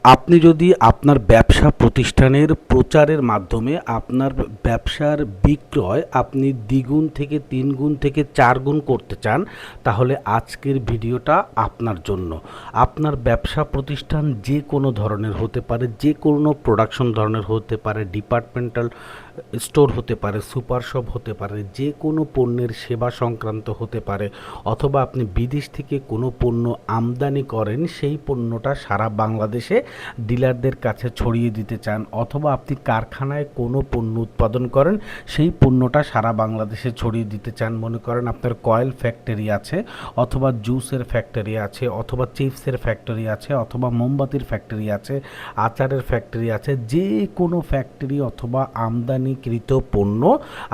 আপনি যদি আপনার ব্যবসা প্রতিষ্ঠানের প্রচারের মাধ্যমে আপনার ব্যবসার বিক্রয় আপনি দ্বিগুণ থেকে 3 গুণ থেকে 4 গুণ করতে চান, তাহলে আজকের ভিডিওটা আপনার জন্য। আপনার ব্যবসা প্রতিষ্ঠান যে কোনো ধরনের হতে পারে, যে কোনো প্রোডাকশন ধরনের হতে পারে, ডিপার্টমেন্টাল স্টোর হতে পারে, সুপার শপ হতে পারে, যে কোনো পণ্যের সেবা সংক্রান্ত হতে পারে, অথবা আপনি বিদেশ থেকে কোনো পণ্য আমদানি করেন, সেই পণ্যটা সারা বাংলাদেশে ডিলারদের কাছে ছড়িয়ে দিতে চান, অথবা আপনি কারখানায় কোনো পণ্য উৎপাদন করেন, সেই পণ্যটা সারা বাংলাদেশে ছড়িয়ে দিতে চান। মনে করেন আপনার কয়েল ফ্যাক্টরি আছে, অথবা জুসের ফ্যাক্টরি আছে, অথবা চিপসের ফ্যাক্টরি আছে, অথবা মোমবাতির ফ্যাক্টরি আছে, আচারের ফ্যাক্টরি আছে, যে কোনো ফ্যাক্টরি অথবা আমদানিকৃত পণ্য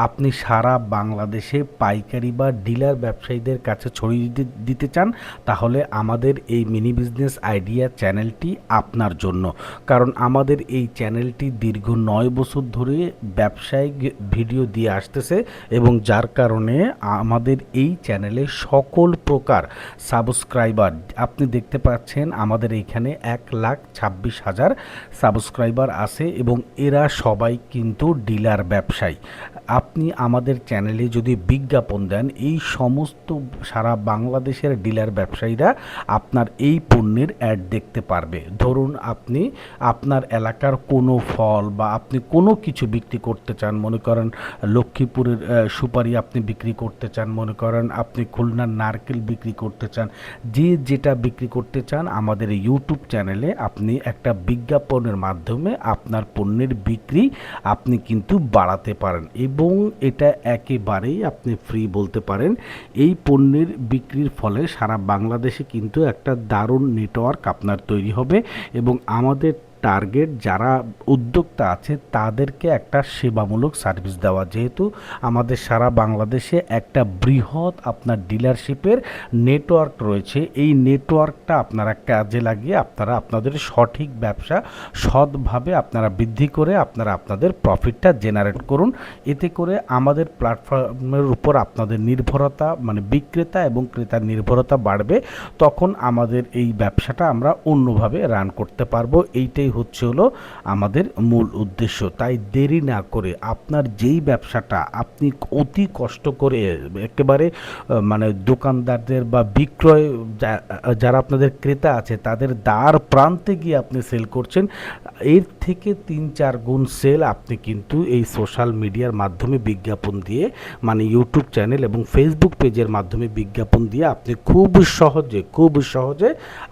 আপনি সারা বাংলাদেশে পাইকারি বা ডিলার ব্যবসায়ীদের কাছে ছড়িয়ে দিতে চান, তাহলে আমাদের এই মিনি বিজনেস আইডিয়া চ্যানেলটি আপনার জন্য। কারণ আমাদের এই চ্যানেলটি দীর্ঘ 9 বছর ধরে ব্যবসায়িক ভিডিও দিয়ে আসতেছে, এবং যার কারণে আমাদের এই চ্যানেলে সকল প্রকার সাবস্ক্রাইবার আপনি দেখতে পাচ্ছেন। আমাদের এইখানে 1,26,000 সাবস্ক্রাইবার আছে, এবং এরা সবাই কিন্তু ডিলার ব্যবসায়ী। আপনি আমাদের চ্যানেলে যদি বিজ্ঞাপন দেন, এই সমস্ত সারা বাংলাদেশের ডিলার ব্যবসায়ীরা আপনার এই পণ্যের অ্যাড দেখতে পারবে। ধরুন আপনি আপনার এলাকার কোনো ফল বা আপনি কোনো কিছু বিক্রি করতে চান, মনে করেন লক্ষ্মীপুরের সুপারি আপনি বিক্রি করতে চান, মনে করেন আপনি খুলনার নারকেল বিক্রি করতে চান, যে যেটা বিক্রি করতে চান, আমাদের ইউটিউব চ্যানেলে আপনি একটা বিজ্ঞাপনের মাধ্যমে আপনার পণ্যের বিক্রি আপনি কিন্তু বাড়াতে পারেন, এবং এটা একেবারেই আপনি ফ্রি বলতে পারেন। এই পণ্যের বিক্রির ফলে সারা বাংলাদেশে কিন্তু একটা দারুণ নেটওয়ার্ক আপনার তৈরি হবে, এবং আমাদের টার্গেট যারা উদ্যোক্তা আছে তাদেরকে একটা সেবামূলক সার্ভিস দেওয়া। যেহেতু আমাদের সারা বাংলাদেশে একটা বৃহৎ আপনার ডিলারশিপের নেটওয়ার্ক রয়েছে, এই নেটওয়ার্কটা আপনারা কাজে লাগিয়ে আপনারা আপনাদের সঠিক ব্যবসা সৎভাবে আপনারা বৃদ্ধি করে আপনারা আপনাদের প্রফিটটা জেনারেট করুন। এতে করে আমাদের প্ল্যাটফর্মের উপর আপনাদের নির্ভরতা, মানে বিক্রেতা এবং ক্রেতার নির্ভরতা বাড়বে। তখন আমাদের এই ব্যবসাটা আমরা অন্যভাবে রান করতে পারবো। এইটাই হচ্ছে হলো আমাদের মূল উদ্দেশ্য। তাই দেরি না করে আপনার যেই ব্যবসাটা আপনি অতি কষ্ট করে একেবারে মানে দোকানদারদের বা বিক্রয় যারা আপনাদের ক্রেতা আছে তাদের দ্বার প্রান্তে গিয়ে আপনি সেল করছেন, এর থেকে 3-4 গুণ সেল আপনি কিন্তু এই সোশ্যাল মিডিয়ার মাধ্যমে বিজ্ঞাপন দিয়ে, মানে ইউটিউব চ্যানেল এবং ফেসবুক পেজের মাধ্যমে বিজ্ঞাপন দিয়ে আপনি খুব সহজে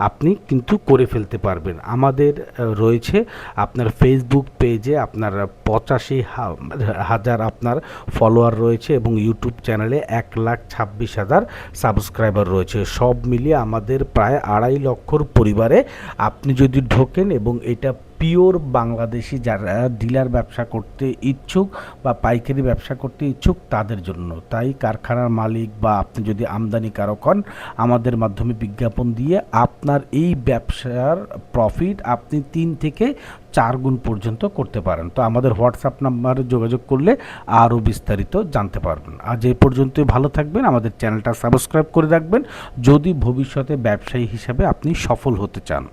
আপনি কিন্তু করে ফেলতে পারবেন। আমাদের রয়েছে আপনার ফেসবুক পেজে আপনার 85,000 আপনার ফলোয়ার রয়েছে, এবং ইউটিউব চ্যানেলে 1,26,000 সাবস্ক্রাইবার রয়েছে। সব মিলিয়ে আমাদের প্রায় 2.5 লক্ষর পরিবারে আপনি যদি ঢোকেন, এবং এটা পিওর বাংলাদেশি যারা ডিলার ব্যবসা করতে ইচ্ছুক বা পাইকারি ব্যবসা করতে ইচ্ছুক তাদের জন্য। তাই কারখানার মালিক বা আপনি যদি আমদানিকারক হন, আমাদের মাধ্যমে বিজ্ঞাপন দিয়ে আপনার এই ব্যবসার প্রফিট আপনি 3 থেকে 4 গুণ পর্যন্ত করতে পারেন। তো আমাদের হোয়াটসঅ্যাপ নাম্বারে যোগাযোগ করলে আরও বিস্তারিত জানতে পারবেন। আজ এই পর্যন্তই, ভালো থাকবেন, আমাদের চ্যানেলটা সাবস্ক্রাইব করে রাখবেন যদি ভবিষ্যতে ব্যবসায়ী হিসাবে আপনি সফল হতে চান।